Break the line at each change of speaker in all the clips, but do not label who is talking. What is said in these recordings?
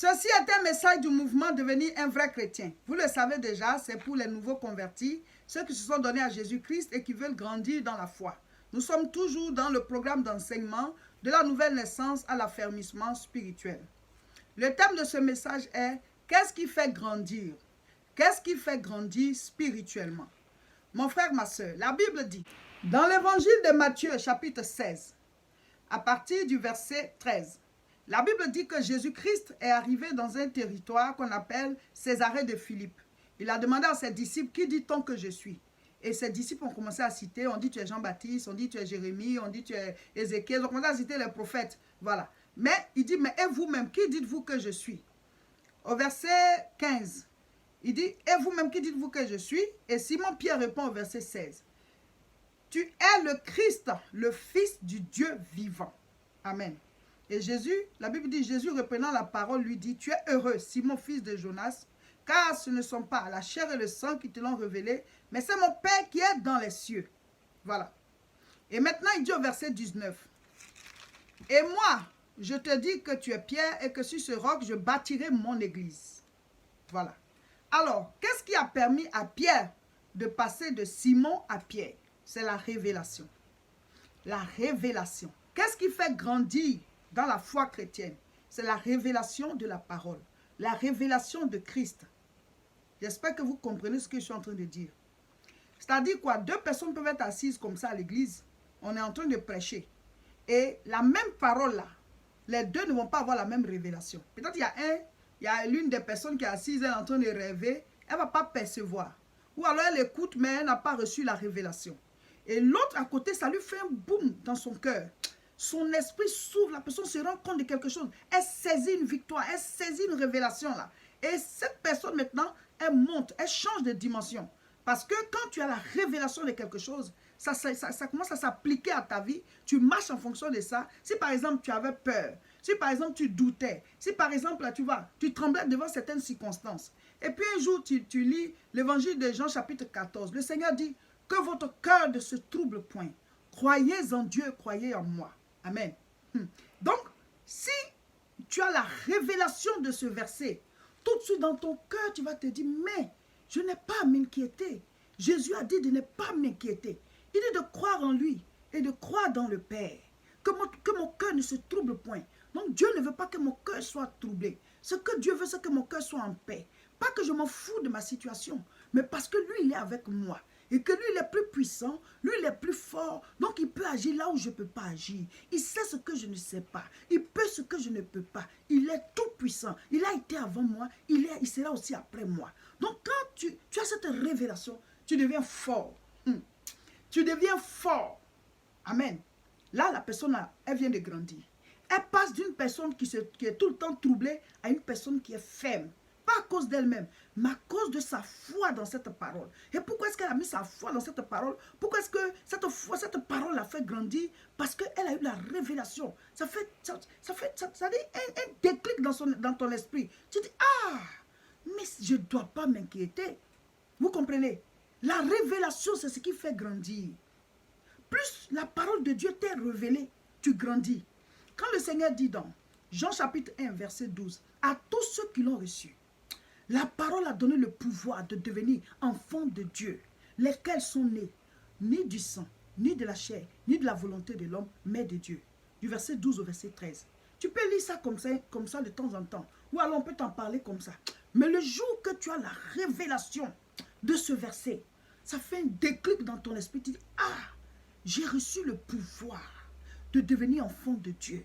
Ceci est un message du mouvement Devenir un vrai chrétien. Vous le savez déjà, c'est pour les nouveaux convertis, ceux qui se sont donnés à Jésus-Christ et qui veulent grandir dans la foi. Nous sommes toujours dans le programme d'enseignement de la nouvelle naissance à l'affermissement spirituel. Le thème de ce message est « Qu'est-ce qui fait grandir ?» Qu'est-ce qui fait grandir spirituellement? Mon frère, ma soeur, la Bible dit, dans l'évangile de Matthieu, chapitre 16, à partir du verset 13, la Bible dit que Jésus-Christ est arrivé dans un territoire qu'on appelle Césarée de Philippe. Il a demandé à ses disciples, qui dit-on que je suis? Et ses disciples ont commencé à citer, on dit tu es Jean-Baptiste, on dit tu es Jérémie, on dit tu es Ézéchiel, on commencé à citer les prophètes. Voilà. Mais il dit, mais et vous-même, qui dites-vous que je suis? Au verset 15, il dit, et vous-même, qui dites-vous que je suis? Et Simon-Pierre répond au verset 16, tu es le Christ, le Fils du Dieu vivant. Amen. Et Jésus, la Bible dit, Jésus reprenant la parole lui dit, tu es heureux, Simon, fils de Jonas, car ce ne sont pas la chair et le sang qui te l'ont révélé, mais c'est mon Père qui est dans les cieux. Voilà. Et maintenant, il dit au verset 19, et moi, je te dis que tu es Pierre et que sur ce roc, je bâtirai mon église. Voilà. Alors, qu'est-ce qui a permis à Pierre de passer de Simon à Pierre? C'est la révélation. La révélation. Qu'est-ce qui fait grandir dans la foi chrétienne? C'est la révélation de la parole. La révélation de Christ. J'espère que vous comprenez ce que je suis en train de dire. C'est-à-dire quoi? Deux personnes peuvent être assises comme ça à l'église. On est en train de prêcher. Et la même parole là, les deux ne vont pas avoir la même révélation. Peut-être il y a l'une des personnes qui est assise, elle est en train de rêver, elle ne va pas percevoir. Ou alors elle écoute, mais elle n'a pas reçu la révélation. Et l'autre à côté, ça lui fait un boum dans son cœur. Son esprit s'ouvre, la personne se rend compte de quelque chose. Elle saisit une victoire, elle saisit une révélation là. Et cette personne maintenant, elle monte, elle change de dimension. Parce que quand tu as la révélation de quelque chose, ça commence à s'appliquer à ta vie. Tu marches en fonction de ça. Si par exemple tu avais peur, si par exemple tu doutais, si par exemple là, tu tremblais devant certaines circonstances. Et puis un jour tu lis l'évangile de Jean chapitre 14. Le Seigneur dit que votre cœur ne se trouble point. Croyez en Dieu, croyez en moi. Amen. Donc, si tu as la révélation de ce verset, tout de suite dans ton cœur, tu vas te dire, mais je n'ai pas à m'inquiéter. Jésus a dit de ne pas m'inquiéter. Il dit de croire en lui et de croire dans le Père. Que mon cœur ne se trouble point. Donc Dieu ne veut pas que mon cœur soit troublé. Ce que Dieu veut, c'est que mon cœur soit en paix. Pas que je m'en fous de ma situation, mais parce que lui, il est avec moi. Et que lui, il est plus puissant, lui, il est plus fort. Donc, il peut agir là où je ne peux pas agir. Il sait ce que je ne sais pas. Il peut ce que je ne peux pas. Il est tout puissant. Il a été avant moi. Il sera aussi après moi. Donc, quand tu as cette révélation, tu deviens fort. Tu deviens fort. Amen. Là, la personne, elle vient de grandir. Elle passe d'une personne qui est tout le temps troublée à une personne qui est ferme. Pas à cause d'elle-même, mais à cause de sa foi dans cette parole. Et pourquoi est-ce qu'elle a mis sa foi dans cette parole? Pourquoi est-ce que cette parole l'a fait grandir? Parce qu'elle a eu la révélation. Ça dit un déclic dans ton esprit. Tu dis, ah, mais je ne dois pas m'inquiéter. Vous comprenez? La révélation, c'est ce qui fait grandir. Plus la parole de Dieu t'est révélée, tu grandis. Quand le Seigneur dit dans Jean chapitre 1, verset 12, à tous ceux qui l'ont reçu, la parole a donné le pouvoir de devenir enfants de Dieu, lesquels sont nés, ni du sang, ni de la chair, ni de la volonté de l'homme, mais de Dieu. Du verset 12 au verset 13. Tu peux lire ça comme ça de temps en temps, ou alors on peut t'en parler comme ça. Mais le jour que tu as la révélation de ce verset, ça fait un déclic dans ton esprit. Tu dis, ah, j'ai reçu le pouvoir de devenir enfant de Dieu.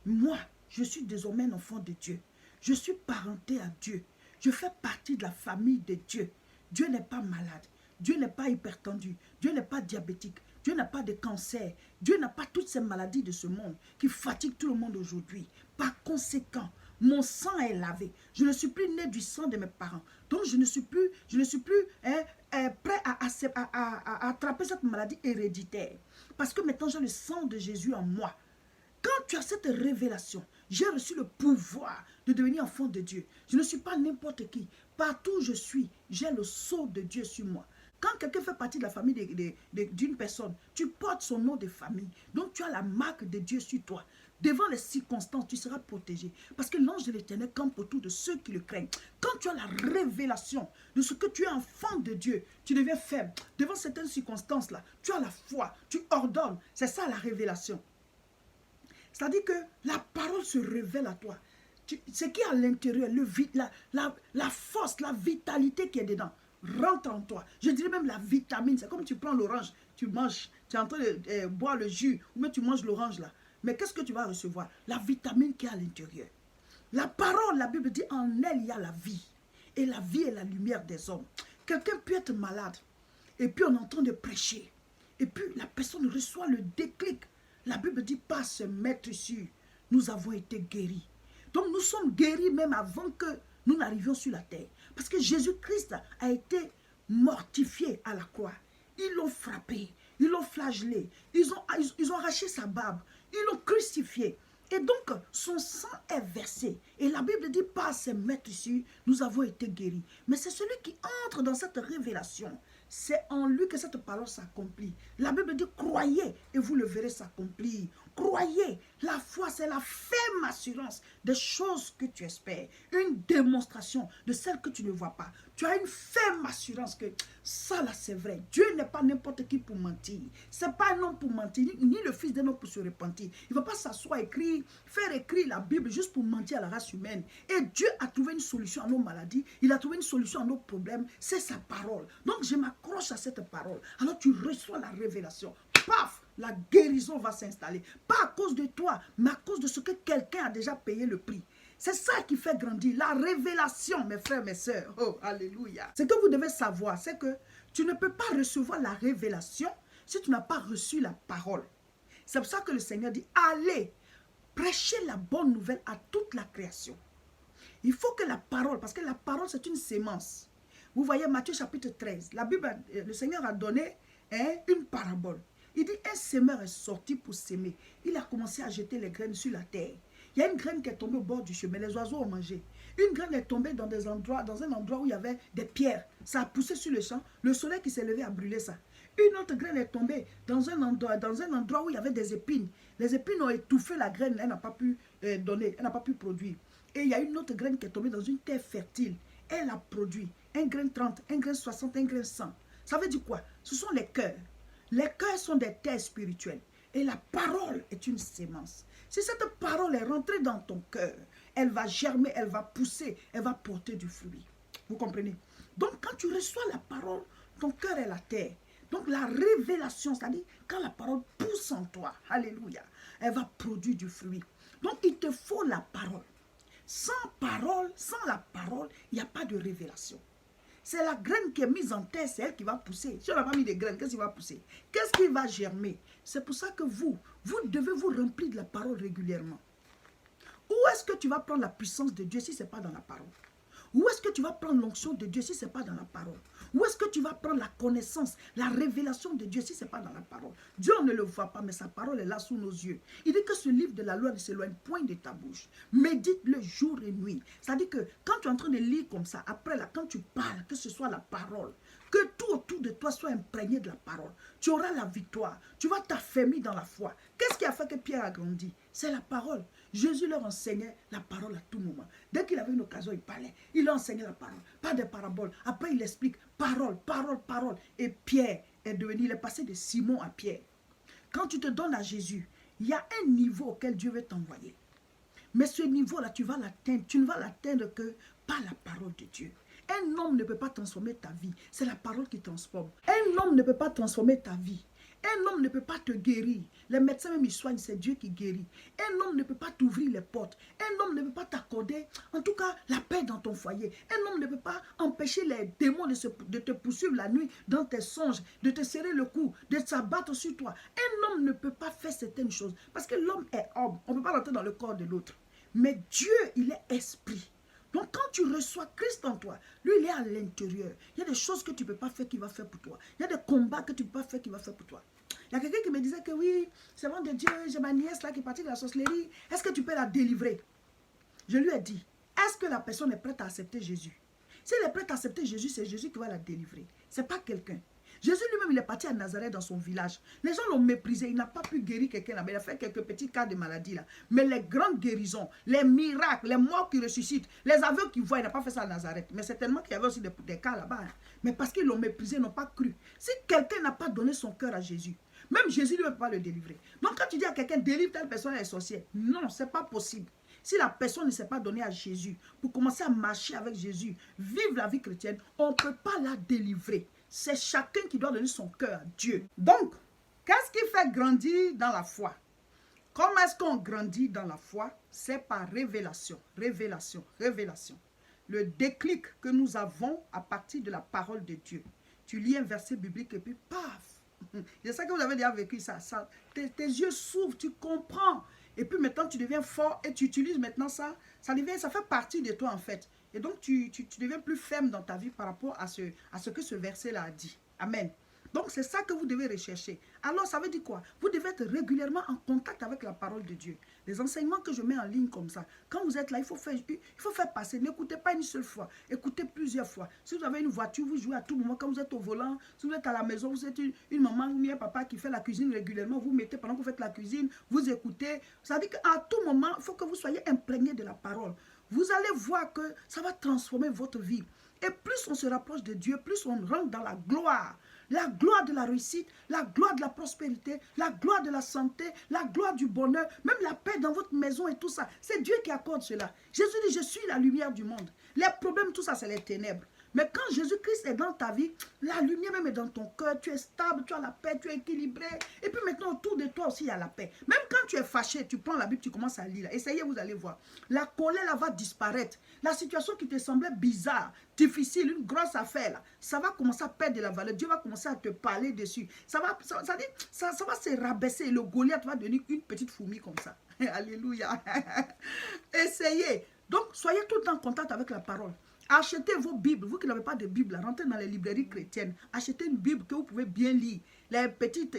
Moi, je suis désormais un enfant de Dieu. Je suis parenté à Dieu. Je fais partie de la famille de Dieu. Dieu n'est pas malade. Dieu n'est pas hypertendu. Dieu n'est pas diabétique. Dieu n'a pas de cancer. Dieu n'a pas toutes ces maladies de ce monde qui fatiguent tout le monde aujourd'hui. Par conséquent, mon sang est lavé. Je ne suis plus né du sang de mes parents. Donc, je ne suis plus prêt à attraper cette maladie héréditaire. Parce que maintenant, j'ai le sang de Jésus en moi. Quand tu as cette révélation, j'ai reçu le pouvoir de devenir enfant de Dieu. Je ne suis pas n'importe qui. Partout où je suis, j'ai le sceau de Dieu sur moi. Quand quelqu'un fait partie de la famille d'une personne, tu portes son nom de famille. Donc tu as la marque de Dieu sur toi. devant les circonstances, tu seras protégé. Parce que l'ange de l'Éternel campe autour de ceux qui le craignent. Quand tu as la révélation de ce que tu es enfant de Dieu, tu deviens faible. Devant certaines circonstances-là, tu as la foi, tu ordonnes. C'est ça la révélation. C'est-à-dire que la parole se révèle à toi. Ce qui est à l'intérieur, la force, la vitalité qui est dedans, rentre en toi. Je dirais même la vitamine. C'est comme tu prends l'orange, tu manges, tu es en train de boire le jus, ou même tu manges l'orange là. Mais qu'est-ce que tu vas recevoir? La vitamine qui est à l'intérieur. La parole, la Bible dit, en elle, il y a la vie. Et la vie est la lumière des hommes. Quelqu'un peut être malade, et puis on est en train de prêcher. Et puis la personne reçoit le déclic. La Bible dit, pas se mettre sur, nous avons été guéris. Donc nous sommes guéris même avant que nous n'arrivions sur la terre. Parce que Jésus-Christ a été mortifié à la croix. Ils l'ont frappé, ils l'ont flagellé, ils ont arraché sa barbe, ils l'ont crucifié. Et donc, son sang est versé. Et la Bible dit, pas se mettre sur, nous avons été guéris. Mais c'est celui qui entre dans cette révélation. C'est en lui que cette parole s'accomplit. La Bible dit, croyez et vous le verrez s'accomplir. Croyez. La foi, c'est la ferme assurance des choses que tu espères. Une démonstration de celles que tu ne vois pas. Tu as une ferme assurance que ça là c'est vrai. Dieu n'est pas n'importe qui pour mentir. Ce n'est pas un homme pour mentir, ni le fils d'un homme pour se repentir. Il ne va pas s'asseoir et faire écrire la Bible juste pour mentir à la race humaine. Et Dieu a trouvé une solution à nos maladies. Il a trouvé une solution à nos problèmes. C'est sa parole. Donc je m'accroche à cette parole. Alors tu reçois la révélation. Paf! La guérison va s'installer. Pas à cause de toi, mais à cause de ce que quelqu'un a déjà payé le prix. C'est ça qui fait grandir. La révélation, mes frères, mes sœurs. Oh, alléluia. Ce que vous devez savoir, c'est que tu ne peux pas recevoir la révélation si tu n'as pas reçu la parole. C'est pour ça que le Seigneur dit, allez, prêchez la bonne nouvelle à toute la création. Il faut que la parole, parce que la parole c'est une sémence. Vous voyez Matthieu chapitre 13, la Bible, le Seigneur a donné une parabole. Il dit, un semeur est sorti pour s'aimer. Il a commencé à jeter les graines sur la terre. Il y a une graine qui est tombée au bord du chemin. Les oiseaux ont mangé. Une graine est tombée dans un endroit où il y avait des pierres. Ça a poussé sur le champ. Le soleil qui s'est levé a brûlé ça. Une autre graine est tombée dans un endroit où il y avait des épines. Les épines ont étouffé la graine. Elle n'a pas pu donner. Elle n'a pas pu produire. Et il y a une autre graine qui est tombée dans une terre fertile. Elle a produit. Un graine 30, un graine 60, un graine 100. Ça veut dire quoi? Ce sont les cœurs. Les cœurs sont des terres spirituelles. Et la parole est une sémence. Si cette parole est rentrée dans ton cœur, elle va germer, elle va pousser, elle va porter du fruit. Vous comprenez? Donc quand tu reçois la parole, ton cœur est la terre. Donc la révélation, c'est-à-dire quand la parole pousse en toi, alléluia, elle va produire du fruit. Donc il te faut la parole. Sans la parole, il n'y a pas de révélation. C'est la graine qui est mise en terre, c'est elle qui va pousser. Si on n'a pas mis de graines, qu'est-ce qui va pousser? Qu'est-ce qui va germer? C'est pour ça que vous devez vous remplir de la parole régulièrement. Où est-ce que tu vas prendre la puissance de Dieu si ce n'est pas dans la parole? Où est-ce que tu vas prendre l'onction de Dieu si ce n'est pas dans la parole? Où est-ce que tu vas prendre la connaissance, la révélation de Dieu si ce n'est pas dans la parole? Dieu ne le voit pas, mais sa parole est là sous nos yeux. Il dit que ce livre de la loi ne s'éloigne point de ta bouche. Médite-le jour et nuit. C'est-à-dire que quand tu es en train de lire comme ça, après là, quand tu parles, que ce soit la parole, que tout autour de toi soit imprégné de la parole. Tu auras la victoire. Tu vas t'affermir dans la foi. Qu'est-ce qui a fait que Pierre a grandi? C'est la parole. Jésus leur enseignait la parole à tout moment. Dès qu'il avait une occasion, il parlait. Il leur enseignait la parole. Pas de paraboles. Après, il explique parole, parole, parole. Et Pierre est devenu, il est passé de Simon à Pierre. Quand tu te donnes à Jésus, il y a un niveau auquel Dieu veut t'envoyer. Mais ce niveau-là, tu vas l'atteindre. Tu ne vas l'atteindre que par la parole de Dieu. Un homme ne peut pas transformer ta vie. C'est la parole qui transforme. Un homme ne peut pas transformer ta vie. Un homme ne peut pas te guérir. Les médecins même ils soignent, c'est Dieu qui guérit. Un homme ne peut pas t'ouvrir les portes. Un homme ne peut pas t'accorder, en tout cas, la paix dans ton foyer. Un homme ne peut pas empêcher les démons de te poursuivre la nuit dans tes songes, de te serrer le cou, de s'abattre sur toi. Un homme ne peut pas faire certaines choses parce que l'homme est homme. On ne peut pas rentrer dans le corps de l'autre. Mais Dieu, il est esprit. Donc quand tu reçois Christ en toi, lui il est à l'intérieur. Il y a des choses que tu ne peux pas faire qu'il va faire pour toi. Il y a des combats que tu ne peux pas faire qu'il va faire pour toi. Il y a quelqu'un qui me disait que oui, c'est bon de Dieu, j'ai ma nièce là qui est partie de la sorcellerie. Est-ce que tu peux la délivrer? Je lui ai dit, est-ce que la personne est prête à accepter Jésus? Si elle est prête à accepter Jésus, c'est Jésus qui va la délivrer. Ce n'est pas quelqu'un. Jésus lui-même, il est parti à Nazareth dans son village. Les gens l'ont méprisé. Il n'a pas pu guérir quelqu'un là-bas. Il a fait quelques petits cas de maladie là. Mais les grandes guérisons, les miracles, les morts qui ressuscitent, les aveugles qui voient, il n'a pas fait ça à Nazareth. Mais certainement qu'il y avait aussi des cas là-bas. Hein. Mais parce qu'ils l'ont méprisé, ils n'ont pas cru. Si quelqu'un n'a pas donné son cœur à Jésus, même Jésus ne peut pas le délivrer. Donc quand tu dis à quelqu'un, délivre telle personne, elle est sorcière. Non, ce n'est pas possible. Si la personne ne s'est pas donnée à Jésus, pour commencer à marcher avec Jésus, vivre la vie chrétienne, on ne peut pas la délivrer. C'est chacun qui doit donner son cœur à Dieu. Donc, qu'est-ce qui fait grandir dans la foi? Comment est-ce qu'on grandit dans la foi? C'est par révélation, révélation, révélation. Le déclic que nous avons à partir de la parole de Dieu. Tu lis un verset biblique et puis paf! Je sais que vous avez déjà vécu ça. Tes yeux s'ouvrent, tu comprends. Et puis maintenant, tu deviens fort et tu utilises maintenant ça. Ça fait partie de toi en fait. Et donc, tu deviens plus ferme dans ta vie par rapport à ce que ce verset-là a dit. Amen. Donc, c'est ça que vous devez rechercher. Alors, ça veut dire quoi? Vous devez être régulièrement en contact avec la parole de Dieu. Les enseignements que je mets en ligne comme ça, quand vous êtes là, il faut faire passer. N'écoutez pas une seule fois, écoutez plusieurs fois. Si vous avez une voiture, vous jouez à tout moment. Quand vous êtes au volant, si vous êtes à la maison, vous êtes une maman ou un papa qui fait la cuisine régulièrement, vous mettez pendant que vous faites la cuisine, vous écoutez. Ça veut dire qu'à tout moment, il faut que vous soyez imprégné de la parole. Vous allez voir que ça va transformer votre vie. Et plus on se rapproche de Dieu, plus on rentre dans la gloire. La gloire de la réussite, la gloire de la prospérité, la gloire de la santé, la gloire du bonheur, même la paix dans votre maison et tout ça. C'est Dieu qui accorde cela. Jésus dit, je suis la lumière du monde. Les problèmes, tout ça, c'est les ténèbres. Mais quand Jésus-Christ est dans ta vie, la lumière même est dans ton cœur, tu es stable, tu as la paix, tu es équilibré. Et puis maintenant, autour de toi aussi, il y a la paix. Même quand tu es fâché, tu prends la Bible, tu commences à lire. Essayez, vous allez voir. La colère, là, va disparaître. La situation qui te semblait bizarre, difficile, une grosse affaire, là, ça va commencer à perdre de la valeur. Dieu va commencer à te parler dessus. Ça va se rabaisser. Le Goliath va devenir une petite fourmi comme ça. Alléluia. Essayez. Donc, soyez tout le temps en contact avec la parole. Achetez vos Bibles. Vous qui n'avez pas de Bible, rentrez dans les librairies chrétiennes. Achetez une Bible que vous pouvez bien lire. Les petites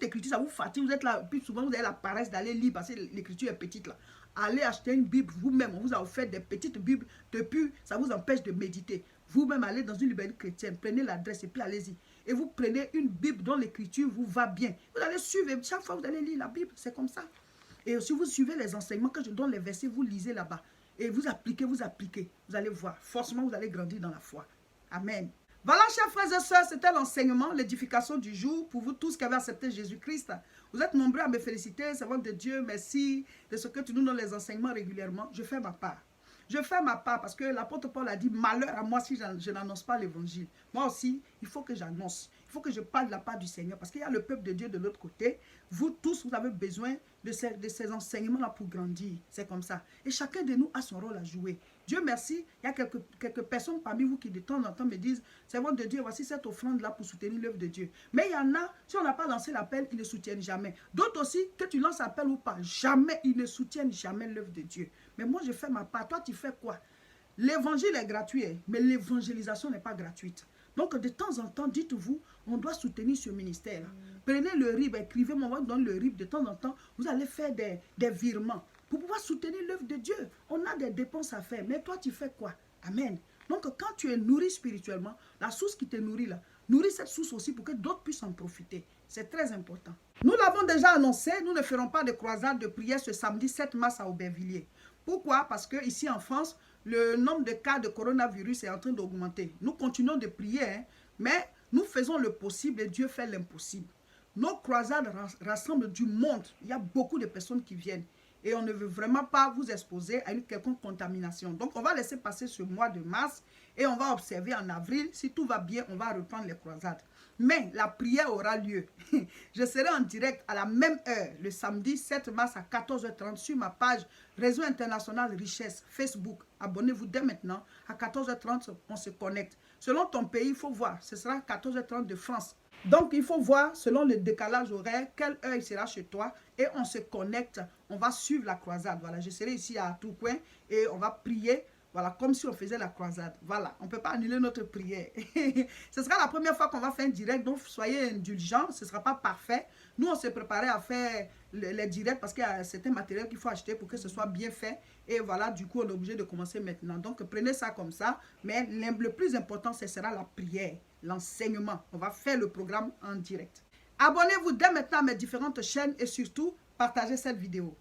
écritures, ça vous fatigue. Vous êtes là, puis souvent vous avez la paresse d'aller lire parce que l'écriture est petite là. Allez acheter une Bible vous-même. On vous a offert des petites Bibles depuis, ça vous empêche de méditer. Vous-même allez dans une librairie chrétienne, prenez l'adresse et puis allez-y. Et vous prenez une Bible dont l'écriture vous va bien. Vous allez suivre, chaque fois vous allez lire la Bible, c'est comme ça. Et si vous suivez les enseignements que je donne, les versets, vous lisez là-bas. Et vous appliquez. Vous allez voir. Forcément, vous allez grandir dans la foi. Amen. Voilà, chers frères et sœurs, c'était l'enseignement, l'édification du jour pour vous tous qui avez accepté Jésus-Christ. Vous êtes nombreux à me féliciter, servant de Dieu, merci de ce que tu nous donnes les enseignements régulièrement. Je fais ma part. Je fais ma part parce que l'apôtre Paul a dit, malheur à moi si je n'annonce pas l'évangile. Moi aussi, il faut que j'annonce. Il faut que je parle de la part du Seigneur parce qu'il y a le peuple de Dieu de l'autre côté. Vous tous, vous avez besoin de ces enseignements-là pour grandir. C'est comme ça. Et chacun de nous a son rôle à jouer. Dieu merci, il y a quelques personnes parmi vous qui de temps en temps me disent, servant de Dieu, voici cette offrande-là pour soutenir l'œuvre de Dieu. Mais il y en a, si on n'a pas lancé l'appel, ils ne soutiennent jamais. D'autres aussi, que tu lances l'appel ou pas, jamais, ils ne soutiennent jamais l'œuvre de Dieu. Mais moi, je fais ma part. Toi, tu fais quoi? L'évangile est gratuit, mais l'évangélisation n'est pas gratuite. Donc, de temps en temps, dites-vous, on doit soutenir ce ministère. Prenez le RIB, écrivez-moi, on va donner le RIB. De temps en temps, vous allez faire des virements pour pouvoir soutenir l'œuvre de Dieu. On a des dépenses à faire, mais toi, tu fais quoi? Amen. Donc, quand tu es nourri spirituellement, la source qui te nourrit là, nourris cette source aussi pour que d'autres puissent en profiter. C'est très important. Nous l'avons déjà annoncé, nous ne ferons pas de croisade de prière ce samedi 7 mars à Aubervilliers. Pourquoi? Parce que ici en France, le nombre de cas de coronavirus est en train d'augmenter. Nous continuons de prier, hein, mais nous faisons le possible et Dieu fait l'impossible. Nos croisades rassemblent du monde. Il y a beaucoup de personnes qui viennent. Et on ne veut vraiment pas vous exposer à une quelconque contamination. Donc, on va laisser passer ce mois de mars et on va observer en avril. Si tout va bien, on va reprendre les croisades. Mais la prière aura lieu. Je serai en direct à la même heure, le samedi 7 mars à 14h30 sur ma page Réseau International Richesse Facebook. Abonnez-vous dès maintenant. À 14h30, on se connecte. Selon ton pays, il faut voir. Ce sera 14h30 de France. Donc, il faut voir, selon le décalage horaire, quelle heure il sera chez toi. Et on se connecte. On va suivre la croisade. Voilà, je serai ici à Tourcoing et on va prier. Voilà, comme si on faisait la croisade. Voilà, on ne peut pas annuler notre prière. Ce sera la première fois qu'on va faire un direct, donc soyez indulgents, ce ne sera pas parfait. Nous, on s'est préparé à faire les directs parce qu'il y a certains matériels qu'il faut acheter pour que ce soit bien fait. Et voilà, du coup, on est obligé de commencer maintenant. Donc, prenez ça comme ça. Mais le plus important, ce sera la prière. l'enseignement. On va faire le programme en direct. Abonnez-vous dès maintenant à mes différentes chaînes et surtout, partagez cette vidéo.